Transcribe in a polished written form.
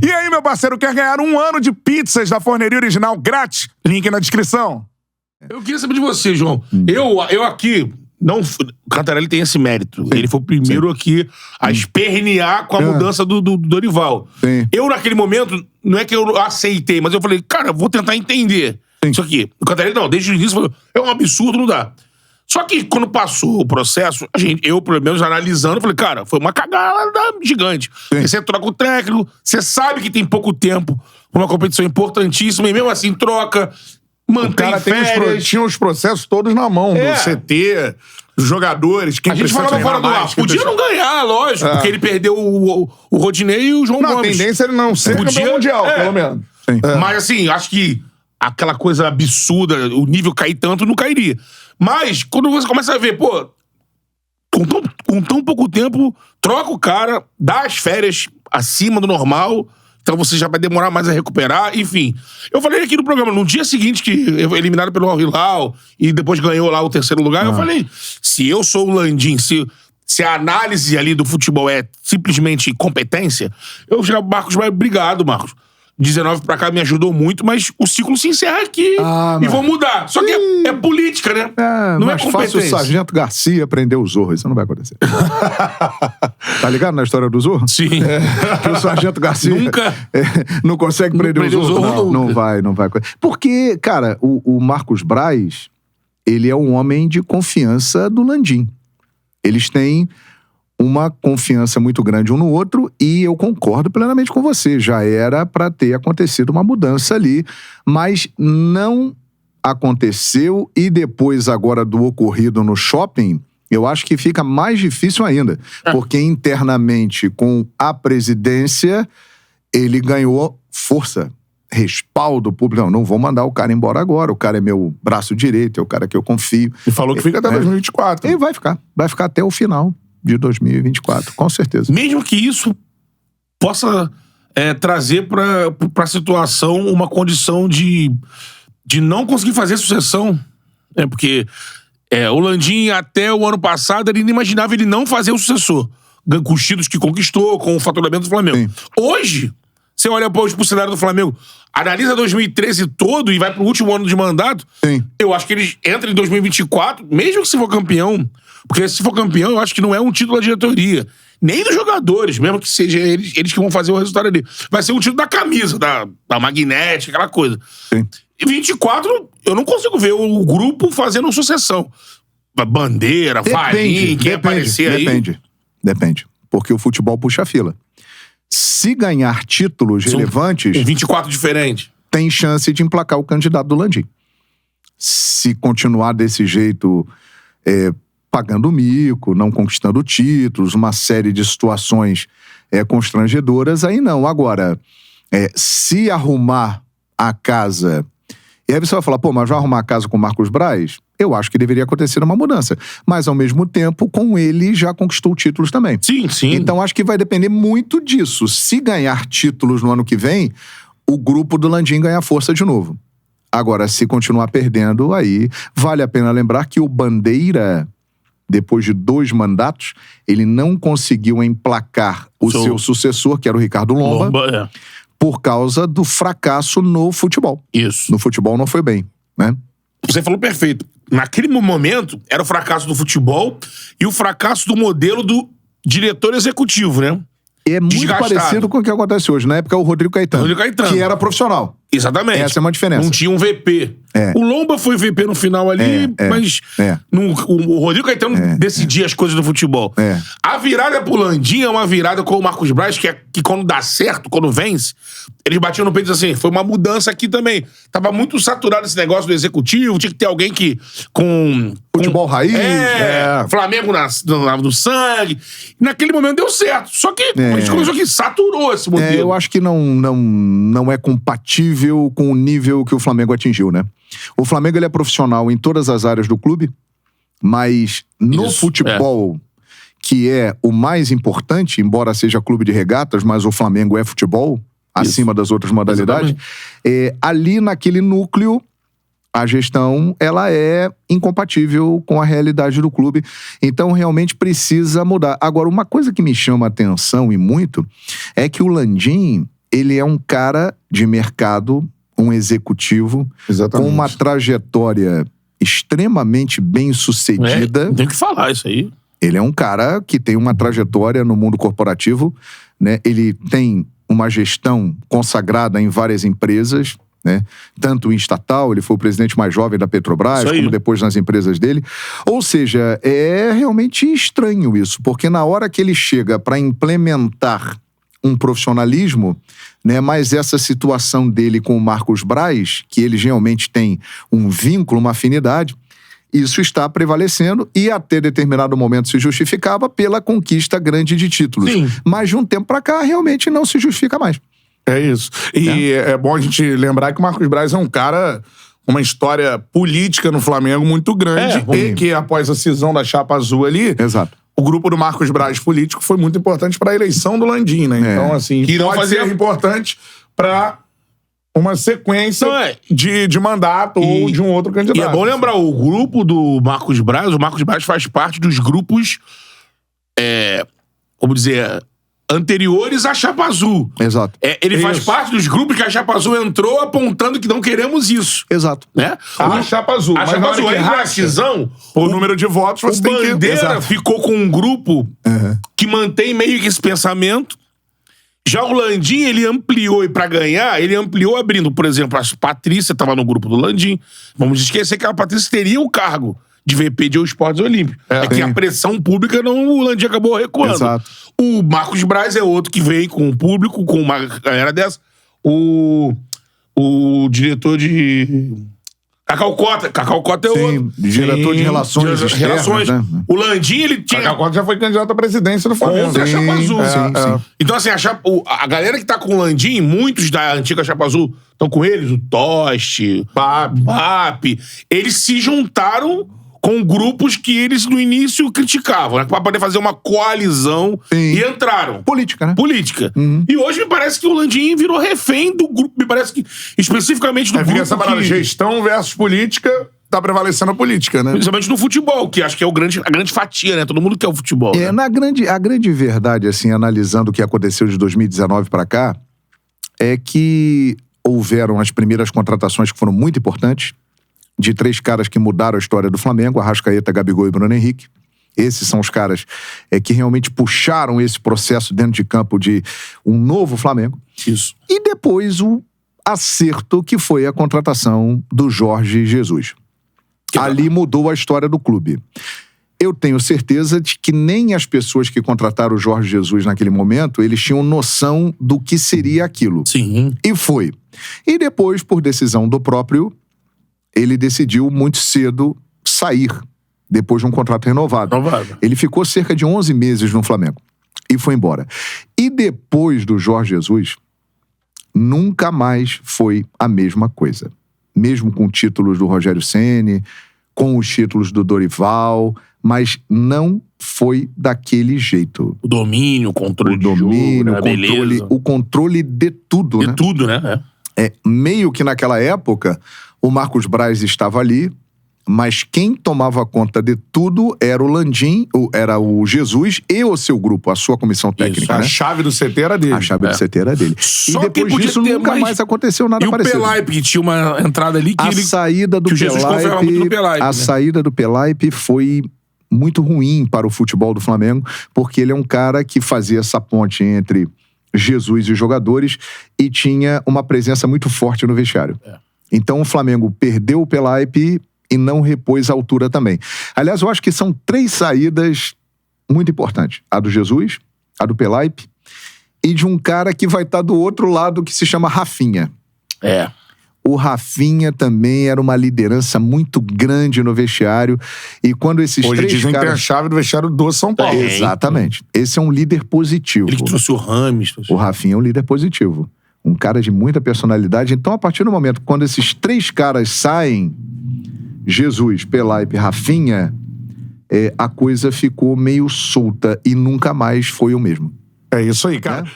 E aí, meu parceiro, quer ganhar 1 ano de pizzas da Forneria Original grátis? Link na descrição. Eu queria saber de você, João. Eu aqui... Não, o Cantarelli tem esse mérito. Sim. Ele foi o primeiro aqui a espernear com a mudança do Dorival. Sim. Eu, naquele momento, não é que eu aceitei, mas eu falei, cara, vou tentar entender isso aqui. O Cantarelli, não, desde o início, falou, é um absurdo, não dá. Só que quando passou o processo, eu, pelo menos, analisando, falei, cara, foi uma cagada gigante. Porque você troca o técnico, você sabe que tem pouco tempo pra uma competição importantíssima, e mesmo assim troca... Mantém o cara férias. tinha os processos todos na mão, do CT, dos jogadores, quem a gente falava fora do ar. Podia não ganhar, lógico, porque ele perdeu o Rodinei e o João Gomes. A tendência é ele não ser campeão mundial, pelo menos. Mas assim, acho que aquela coisa absurda, o nível cair tanto, não cairia. Mas, quando você começa a ver, pô, com tão pouco tempo, troca o cara, dá as férias acima do normal... Então você já vai demorar mais a recuperar, enfim. Eu falei aqui no programa, no dia seguinte que eu fui eliminado pelo Al Hilal e depois ganhou lá o 3º lugar, eu falei, se eu sou o Landim, se a análise ali do futebol é simplesmente competência, eu já, Marcos, obrigado, Marcos. 19 pra cá me ajudou muito, mas o ciclo se encerra aqui. E vou mudar. Só que é política, né? Não é competência. Fácil o Sargento Garcia prender o Zorro. Isso não vai acontecer. Tá ligado na história do Zorro? Sim. Que o Sargento Garcia nunca não consegue prender o Zorro. Não vai. Porque, cara, o Marcos Braz, ele é um homem de confiança do Landim. Eles têm uma confiança muito grande um no outro e eu concordo plenamente com você. Já era para ter acontecido uma mudança ali, mas não aconteceu e depois agora do ocorrido no shopping, eu acho que fica mais difícil ainda, porque internamente com a presidência ele ganhou força, respaldo público. Não vou mandar o cara embora agora, o cara é meu braço direito, é o cara que eu confio. E falou que fica até 2024. Ele vai ficar até o final de 2024, com certeza. Mesmo que isso possa trazer pra situação uma condição de não conseguir fazer sucessão. Porque o Landim, até o ano passado, ele não imaginava ele não fazer o sucessor. Com os títulos que conquistou, com o faturamento do Flamengo. Sim. Hoje, você olha pro cenário do Flamengo, analisa 2013 todo e vai pro último ano de mandato, sim, eu acho que eles entram em 2024, mesmo que se for campeão, porque se for campeão, eu acho que não é um título da diretoria, nem dos jogadores, mesmo que seja eles que vão fazer o resultado ali. Vai ser um título da camisa, da magnética, aquela coisa. Sim. E 24, eu não consigo ver o grupo fazendo sucessão. Bandeira, Valim, quem aparecer aí. Depende. Porque o futebol puxa a fila. Se ganhar títulos relevantes... 24 diferentes. Tem chance de emplacar o candidato do Landim. Se continuar desse jeito, pagando mico, não conquistando títulos, uma série de situações constrangedoras, aí não. Agora, se arrumar a casa... E aí você vai falar, mas vai arrumar a casa com o Marcos Braz? Eu acho que deveria acontecer uma mudança. Mas, ao mesmo tempo, com ele já conquistou títulos também. Sim, sim. Então, acho que vai depender muito disso. Se ganhar títulos no ano que vem, o grupo do Landim ganha força de novo. Agora, se continuar perdendo, aí vale a pena lembrar que o Bandeira, depois de 2 mandatos, ele não conseguiu emplacar o seu sucessor, que era o Ricardo Lomba. Por causa do fracasso no futebol. Isso. No futebol não foi bem, né? Você falou perfeito. Naquele momento, era o fracasso do futebol e o fracasso do modelo do diretor executivo, né? É muito parecido com o que acontece hoje. Na época, o Rodrigo Caetano. Que era profissional. Exatamente. Essa é uma diferença. Não tinha um VP. O Lomba foi VP no final ali, mas o Rodrigo Caetano decidia as coisas do futebol. A virada pro Landim é uma virada com o Marcos Braz, que quando dá certo, quando vence, eles batiam no peito assim, foi uma mudança aqui também. Tava muito saturado esse negócio do executivo, tinha que ter alguém que com futebol raiz. Flamengo no sangue. Naquele momento deu certo. Só que a gente começou que saturou esse modelo. Eu acho que não é compatível com o nível que o Flamengo atingiu, né? O Flamengo, ele é profissional em todas as áreas do clube, mas no futebol, que é o mais importante, embora seja clube de regatas, mas o Flamengo é futebol, acima das outras modalidades, ali naquele núcleo, a gestão, ela é incompatível com a realidade do clube. Então, realmente precisa mudar. Agora, uma coisa que me chama a atenção e muito é que o Landim, ele é um cara de mercado, um executivo, Exatamente. com uma trajetória extremamente bem sucedida. Tem que falar isso aí. Ele é um cara que tem uma trajetória no mundo corporativo, né? Ele tem uma gestão consagrada em várias empresas, né? Tanto em estatal, ele foi o presidente mais jovem da Petrobras, como depois nas empresas dele. Ou seja, é realmente estranho isso, porque na hora que ele chega para implementar um profissionalismo, né? Mas essa situação dele com o Marcos Braz, que eles realmente têm um vínculo, uma afinidade, isso está prevalecendo e até determinado momento se justificava pela conquista grande de títulos. Sim. Mas de um tempo para cá realmente não se justifica mais. É isso. E é bom a gente lembrar que o Marcos Braz é um cara, uma história política no Flamengo muito grande, e que após a cisão da chapa azul ali, Exato. o grupo do Marcos Braz político foi muito importante para a eleição do Landim, né? Então, assim, que não pode ser importante para uma sequência de mandato ou de um outro candidato. E é bom lembrar, o grupo do Marcos Braz, o Marcos Braz faz parte dos grupos, como dizer, anteriores à Chapa Azul. Exato. Ele faz parte dos grupos que a Chapa Azul entrou apontando que não queremos isso. Exato. Né? A Chapa Azul. A Chapa Azul, a cisão, o número de votos, você tem que... Bandeira ficou com um grupo que mantém meio que esse pensamento. Já o Landim, ele ampliou, e pra ganhar, ele ampliou abrindo, por exemplo, a Patrícia estava no grupo do Landim. Vamos esquecer que a Patrícia teria o cargo de VP de Esportes Olímpicos. É que a pressão pública, o Landim acabou recuando. Exato. O Marcos Braz é outro que vem com o público, com uma galera dessa. O diretor de... Cacau Cota é outro. Diretor de relações externas, né? O Landim, ele tinha... Cacau Cota já foi candidato à presidência do Flamengo. Contra a Chapa Azul. Sim. Então, assim, a galera que tá com o Landim, muitos da antiga Chapa Azul estão com eles, o Toste, Papi, eles se juntaram com grupos que eles no início criticavam, né? Pra poder fazer uma coalizão e entraram. Política, né? Política. E hoje me parece que o Landim virou refém do grupo, me parece que especificamente do grupo essa parada, gestão versus política, tá prevalecendo a política, né? Principalmente no futebol, que acho que é a grande fatia, né? Todo mundo quer o futebol. Né? A grande verdade, assim, analisando o que aconteceu de 2019 pra cá, é que houveram as primeiras contratações que foram muito importantes, de 3 caras que mudaram a história do Flamengo, Arrascaeta, Gabigol e Bruno Henrique. Esses são os caras que realmente puxaram esse processo dentro de campo de um novo Flamengo. Isso. E depois o acerto que foi a contratação do Jorge Jesus. Ali mudou a história do clube. Eu tenho certeza de que nem as pessoas que contrataram o Jorge Jesus naquele momento, eles tinham noção do que seria aquilo. Sim. E foi. E depois, por decisão do próprio, ele decidiu muito cedo sair, depois de um contrato renovado. Ele ficou cerca de 11 meses no Flamengo e foi embora. E depois do Jorge Jesus, nunca mais foi a mesma coisa. Mesmo com títulos do Rogério Ceni, com os títulos do Dorival, mas não foi daquele jeito. O domínio, o controle de jogo, né? O controle de tudo, né? De tudo, né? Meio que naquela época, o Marcos Braz estava ali, mas quem tomava conta de tudo era o Landim, era o Jesus e o seu grupo, a sua comissão técnica. Isso, a chave do CT era dele. A chave do CT era dele. Só e depois disso nunca mais aconteceu nada parecido. E o Pelaipe, que tinha uma entrada ali que saída do Pelaipe, a saída do Pelaipe foi muito ruim para o futebol do Flamengo, porque ele é um cara que fazia essa ponte entre Jesus e os jogadores e tinha uma presença muito forte no vestiário. Então o Flamengo perdeu o Pelaipe e não repôs a altura também. Aliás, eu acho que são 3 saídas muito importantes. A do Jesus, a do Pelaipe e de um cara que vai estar do outro lado que se chama Rafinha. O Rafinha também era uma liderança muito grande no vestiário. E quando esses Hoje 3 dizem caras... que é a chave do vestiário do São Paulo. Exatamente. Esse é um líder positivo. Ele que trouxe o Rames. O Rafinha é um líder positivo. Um cara de muita personalidade. Então, a partir do momento quando esses 3 caras saem, Jesus, Pelaipe, Rafinha, a coisa ficou meio solta e nunca mais foi o mesmo. É isso aí, cara.